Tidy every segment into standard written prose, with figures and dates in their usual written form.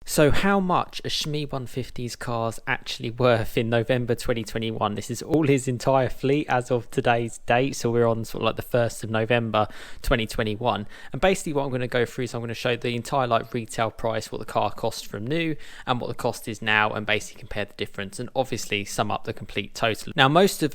So how much are Shmee150's cars actually worth in November 2021? This is all his entire fleet as of today's date. So we're on sort of like the 1st of November 2021. And basically what I'm going to go through is I'm going to show the entire like retail price, what the car costs from new and what the cost is now, and basically compare the difference and obviously sum up the complete total. Now most of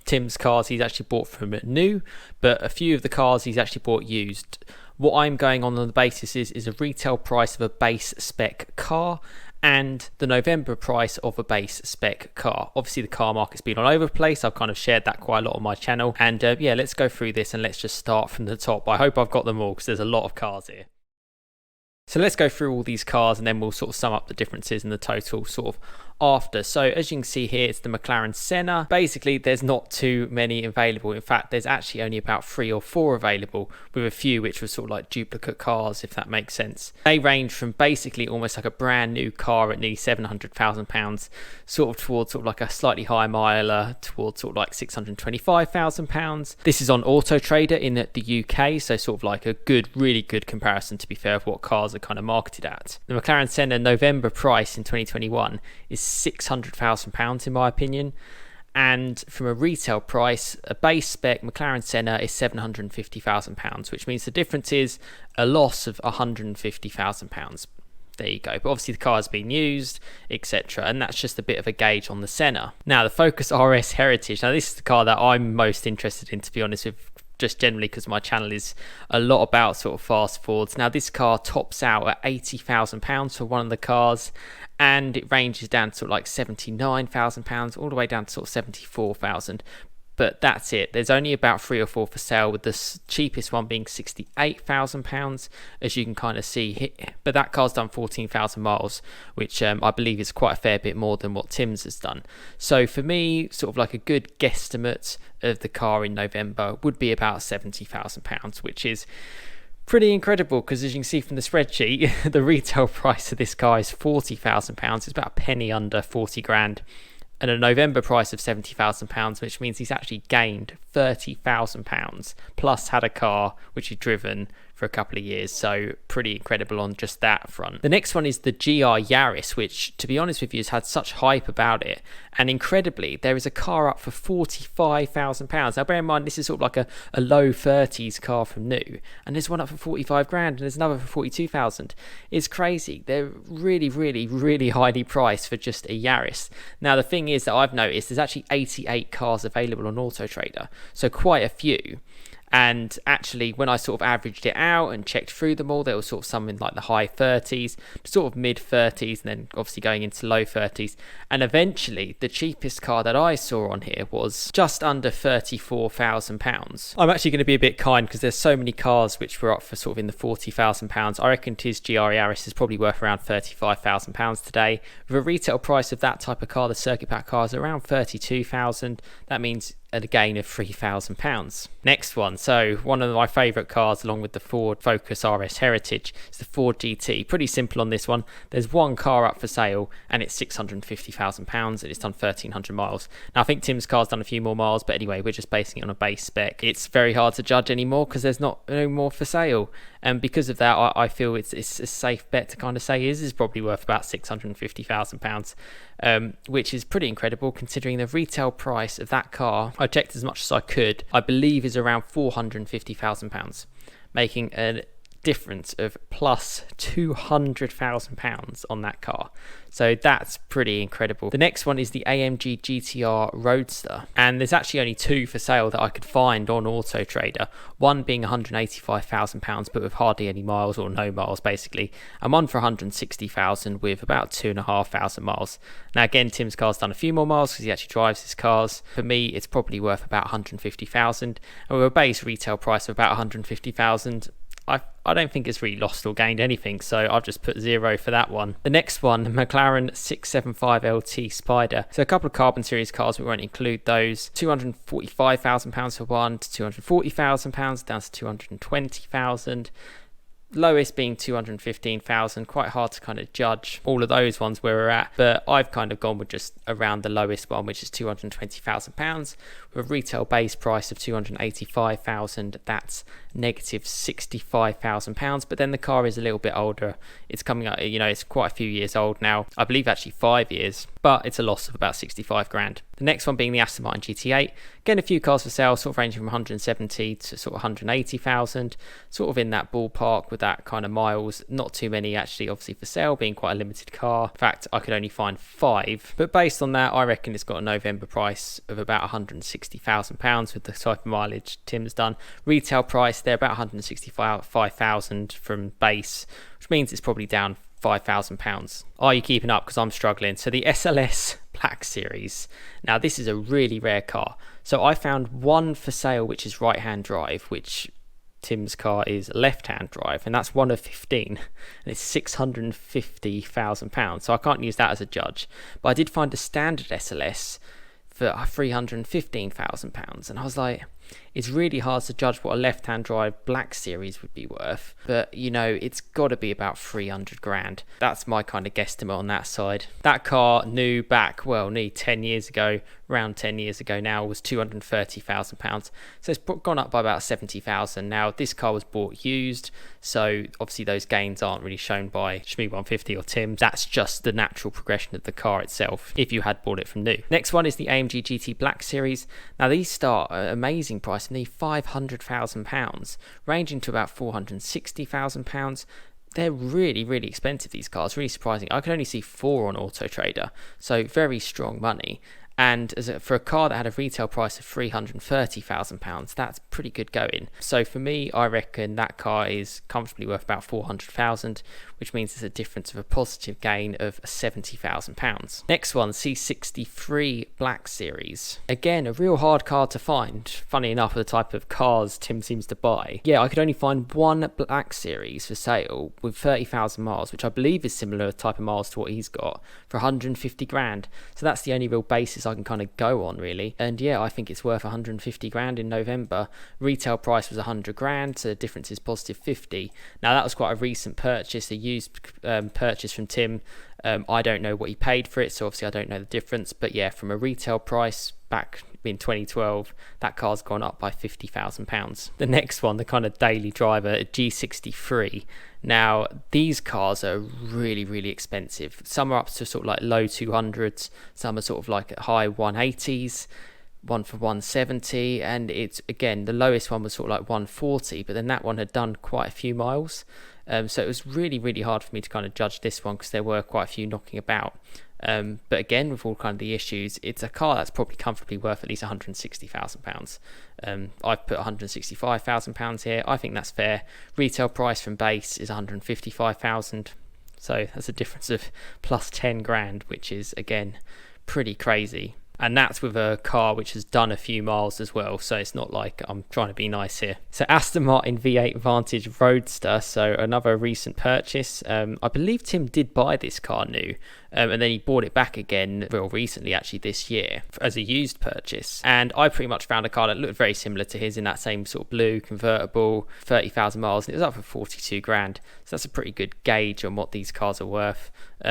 Tim's cars he's actually bought from new, but a few of the cars he's actually bought used. What I'm going on the basis is a retail price of a base spec car and the November price of a base spec car. Obviously the car market's been all over the place. I've kind of shared that quite a lot on my channel, and yeah, let's go through this and let's just start from the top. I hope I've got them all because there's a lot of cars here. So let's go through all these cars and then we'll sort of sum up the differences and the total sort of after. So as you can see here, it's the McLaren Senna. Basically, there's not too many available. In fact, there's actually only about 3 or 4 available, with a few which were sort of like duplicate cars, if that makes sense. They range from basically almost like a brand new car at nearly £700,000, sort of towards sort of like a slightly higher miler towards sort of like £625,000. This is on Auto Trader in the UK, so sort of like a good, really good comparison, to be fair, of what cars are kind of marketed at. The McLaren Senna November price in 2021 is £600,000 in my opinion, and from a retail price, a base spec McLaren Senna is £750,000, which means the difference is a loss of £150,000. There you go. But obviously the car has been used, etc., and that's just a bit of a gauge on the Senna. Now the Focus RS Heritage. Now this is the car that I'm most interested in, to be honest with, just generally because my channel is a lot about sort of fast forwards. Now this car tops out at £80,000 for one of the cars, and it ranges down to sort of like £79,000 all the way down to sort of £74,000. But that's it. There's only about 3 or 4 for sale, with the cheapest one being £68,000, as you can kind of see here. But that car's done 14,000 miles, which I believe is quite a fair bit more than what Tim's has done. So for me, sort of like a good guesstimate of the car in November would be about £70,000, which is pretty incredible because, as you can see from the spreadsheet, the retail price of this car is £40,000. It's about a penny under 40 grand. And a November price of £70,000, which means he's actually gained £30,000 plus had a car which he'd driven for a couple of years. So pretty incredible on just that front. The next one is the GR Yaris, which, to be honest with you, has had such hype about it. And incredibly, there is a car up for £45,000. Now bear in mind, this is sort of like a low 30s car from new, and there's one up for 45 grand and there's another for 42,000. It's crazy. They're really, really, really highly priced for just a Yaris. Now the thing is that I've noticed there's actually 88 cars available on Auto Trader, so quite a few. And actually, when I sort of averaged it out and checked through them all, there was sort of some in like the high 30s, sort of mid 30s, and then obviously going into low 30s. And eventually, the cheapest car that I saw on here was just under £34,000. I'm actually going to be a bit kind because there's so many cars which were up for sort of in the £40,000. I reckon his GR Yaris is probably worth around £35,000 today. With a retail price of that type of car, the circuit pack car is around £32,000. That means a gain of £3,000. Next one, so one of my favourite cars along with the Ford Focus RS Heritage is the Ford GT. Pretty simple on this one. There's one car up for sale and it's £650,000 and it's done 1,300 miles. Now I think Tim's car's done a few more miles, but anyway, we're just basing it on a base spec. It's very hard to judge anymore because there's no more for sale, and because of that I feel it's a safe bet to kind of say his is probably worth about £650,000, which is pretty incredible considering the retail price of that car, I checked as much as I could, I believe is around £450,000, making a difference of plus £200,000 on that car. So that's pretty incredible. The next one is the AMG GTR Roadster, and there's actually only 2 for sale that I could find on Auto Trader, one being £185,000 but with hardly any miles, or no miles basically, and one for £160,000 with about 2,500 miles. Now again, Tim's car's done a few more miles because he actually drives his cars. For me, it's probably worth about £150,000, and with a base retail price of about £150,000, I don't think it's really lost or gained anything, so I've just put 0 for that one. The next one, the McLaren 675 LT Spider. So a couple of Carbon Series cars, we won't include those. £245,000 for one, to £240,000, down to £220,000. lowest being 215,000. Quite hard to kind of judge all of those ones where we're at, but I've kind of gone with just around the lowest one, which is £220,000 with a retail base price of 285,000. That's negative £65,000. But then the car is a little bit older. It's coming up, it's quite a few years old now. I believe actually 5 years, but it's a loss of about 65 grand. The next one being the Aston Martin GT8. Again, a few cars for sale, sort of ranging from 170 to sort of 180,000, sort of in that ballpark with that kind of miles. Not too many actually, obviously for sale, being quite a limited car. In fact, I could only find 5. But based on that, I reckon it's got a November price of about £160,000 with the type of mileage Tim's done. Retail price, they're about 165,000 from base, which means it's probably down £5,000. Are you keeping up? Because I'm struggling. So the SLS Black Series. Now this is a really rare car. So I found one for sale which is right-hand drive, which Tim's car is left-hand drive, and that's one of 15, and it's £650,000. So I can't use that as a judge. But I did find a standard SLS for £315,000, and I was like, it's really hard to judge what a left-hand drive Black Series would be worth, but it's got to be about 300 grand. That's my kind of guesstimate on that side. That car new back, nearly 10 years ago, around 10 years ago now, was £230,000. So it's gone up by about 70,000. Now this car was bought used, so obviously those gains aren't really shown by Shmee150 or Tim. That's just the natural progression of the car itself if you had bought it from new. Next one is the AMG GT Black Series. Now these start at an amazing price of nearly £500,000, ranging to about £460,000. They're really, really expensive, these cars. Really surprising. I could only see 4 on Auto Trader, so very strong money. And for a car that had a retail price of £330,000, that's pretty good going. So for me, I reckon that car is comfortably worth about £400,000, which means there's a difference of a positive gain of £70,000. Next one, C63 Black Series. Again, a real hard car to find. Funny enough, the type of cars Tim seems to buy. Yeah, I could only find one Black Series for sale with 30,000 miles, which I believe is similar type of miles to what he's got, for 150 grand. So that's the only real basis I can kind of go on, really. And yeah, I think it's worth 150 grand in November. Retail price was 100 grand, so the difference is positive 50. Now that was quite a recent purchase, a used purchase from Tim. I don't know what he paid for it, so obviously I don't know the difference, but yeah, from a retail price back in 2012, that car's gone up by £50,000. The next one, the kind of daily driver, a G63. Now these cars are really, really expensive. Some are up to sort of like low 200s, some are sort of like high 180s, one for 170, and it's, again, the lowest one was sort of like 140, but then that one had done quite a few miles. So it was really, really hard for me to kind of judge this one because there were quite a few knocking about. But again, with all kind of the issues, it's a car that's probably comfortably worth at least £160,000. I've put £165,000 here. I think that's fair. Retail price from base is £155,000. So that's a difference of plus 10 grand, which is, again, pretty crazy. And that's with a car which has done a few miles as well, so it's not like I'm trying to be nice here. So Aston Martin V8 Vantage Roadster, so another recent purchase. I believe Tim did buy this car new, and then he bought it back again real recently, actually this year, as a used purchase. And I pretty much found a car that looked very similar to his in that same sort of blue convertible, 30,000 miles, and it was up for 42 grand. So that's a pretty good gauge on what these cars are worth.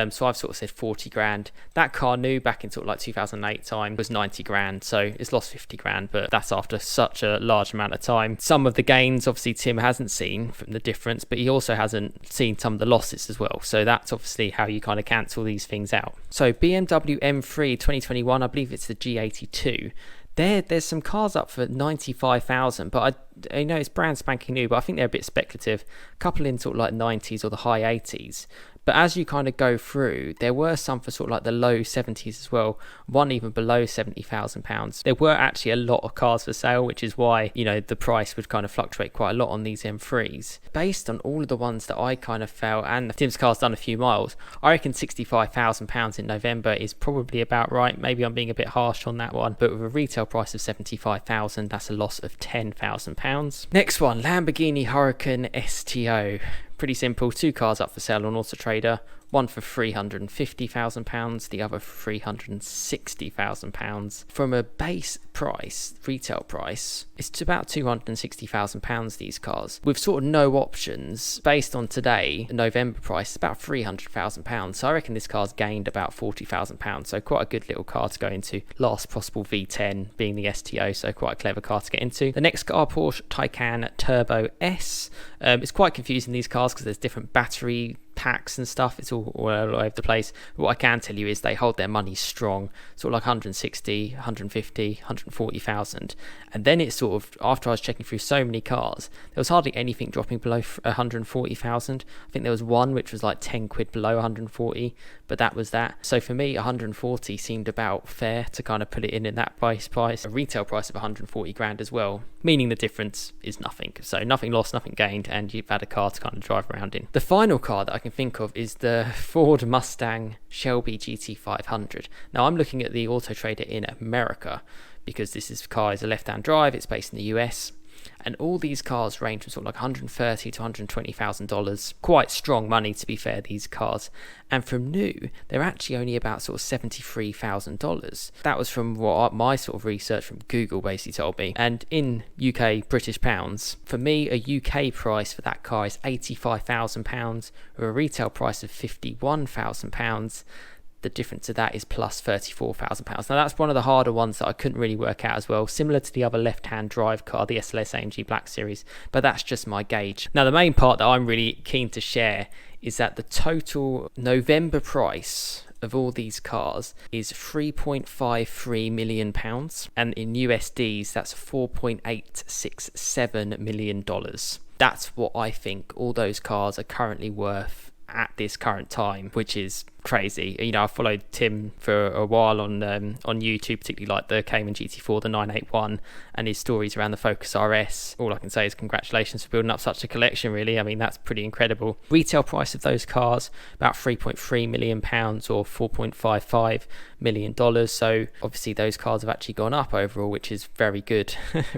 So I've sort of said 40 grand. That car new back in sort of like 2008 time was 90 grand. So it's lost 50 grand, but that's after such a large amount of time. Some of the gains, obviously, Tim hasn't seen from the difference, but he also hasn't seen some of the losses as well. So that's obviously how you kind of cancel these things out. So BMW M3 2021, I believe it's the G82. There's some cars up for 95,000, but I know it's brand spanking new, but I think they're a bit speculative. A couple in sort of like 90s or the high 80s. But as you kind of go through, there were some for sort of like the low 70s as well, one even below £70,000. There were actually a lot of cars for sale, which is why, the price would kind of fluctuate quite a lot on these M3s. Based on all of the ones that I kind of felt, and Tim's car's done a few miles, I reckon £65,000 in November is probably about right. Maybe I'm being a bit harsh on that one, but with a retail price of £75,000, that's a loss of £10,000. Next one, Lamborghini Huracan STO. Pretty simple, 2 cars up for sale on Auto Trader. one for £350,000, the other for £360,000. From a base price, retail price, it's about £260,000, these cars, with sort of no options. Based on today, the November price is about £300,000. So I reckon this car's gained about £40,000. So quite a good little car to go into. Last possible V10 being the STO, so quite a clever car to get into. The next car, Porsche Taycan Turbo S. It's quite confusing, these cars, because there's different battery packs and stuff. It's all over the place. But what I can tell you is they hold their money strong, sort of like 160, 150, 140,000. And then it's sort of, after I was checking through so many cars, there was hardly anything dropping below 140,000. I think there was one which was like 10 quid below 140, but that was that. So for me, 140 seemed about fair to kind of put it in that price. A retail price of 140 grand as well, meaning the difference is nothing. So nothing lost, nothing gained, and you've had a car to kind of drive around in. The final car that I can think of is the Ford Mustang Shelby GT500. Now I'm looking at the Auto Trader in America, because this car is a left-hand drive. It's based in the US. And all these cars range from sort of like $130,000 to $120,000. Quite strong money, to be fair, these cars. And from new, they're actually only about sort of $73,000. That was from what my sort of research from Google basically told me. And in UK British pounds, for me, a UK price for that car is £85,000, or a retail price of £51,000. The difference to that is plus £34,000. Now that's one of the harder ones that I couldn't really work out as well, similar to the other left-hand drive car, the SLS AMG Black Series, but that's just my gauge. Now the main part that I'm really keen to share is that the total November price of all these cars is £3.53 million, and in USDs that's $4.867 million. That's what I think all those cars are currently worth at this current time, which is crazy. You know, I followed Tim for a while on YouTube, particularly like the Cayman GT4, the 981, and his stories around the Focus RS. All I can say is congratulations for building up such a collection, really. I mean, that's pretty incredible. Retail price of those cars, about £3.3 million or $4.55 million. So obviously those cars have actually gone up overall, which is very good.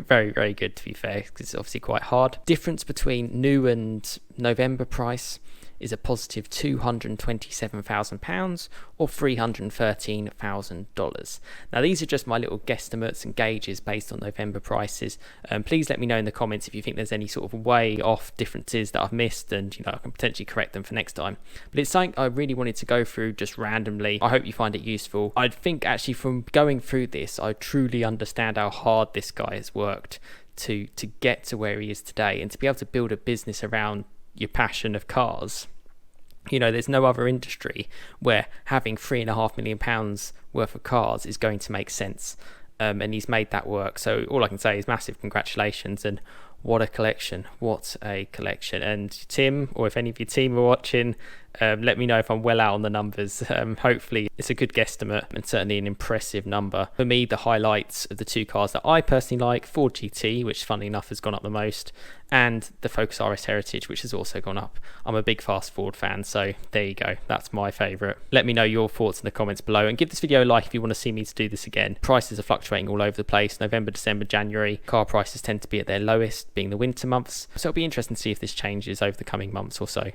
Very, very good, to be fair, because it's obviously quite hard. Difference between new and November price is a positive £227,000 or $313,000. Now these are just my little guesstimates and gauges based on November prices. Please let me know in the comments if you think there's any sort of way off differences that I've missed, and I can potentially correct them for next time. But it's something I really wanted to go through just randomly. I hope you find it useful. I think actually from going through this, I truly understand how hard this guy has worked to get to where he is today, and to be able to build a business around your passion of cars. There's no other industry where having £3.5 million worth of cars is going to make sense, and he's made that work. So all I can say is massive congratulations, and what a collection. And Tim, or if any of your team are watching, let me know if I'm well out on the numbers. Hopefully it's a good guesstimate, and certainly an impressive number. For me, the highlights of the two cars that I personally like, Ford GT, which funnily enough has gone up the most, and the Focus RS Heritage, which has also gone up. I'm a big Fast Ford fan, so there you go. That's my favourite. Let me know your thoughts in the comments below, and give this video a like if you want to see me to do this again. Prices are fluctuating all over the place. November, December, January, car prices tend to be at their lowest, being the winter months. So it'll be interesting to see if this changes over the coming months or so.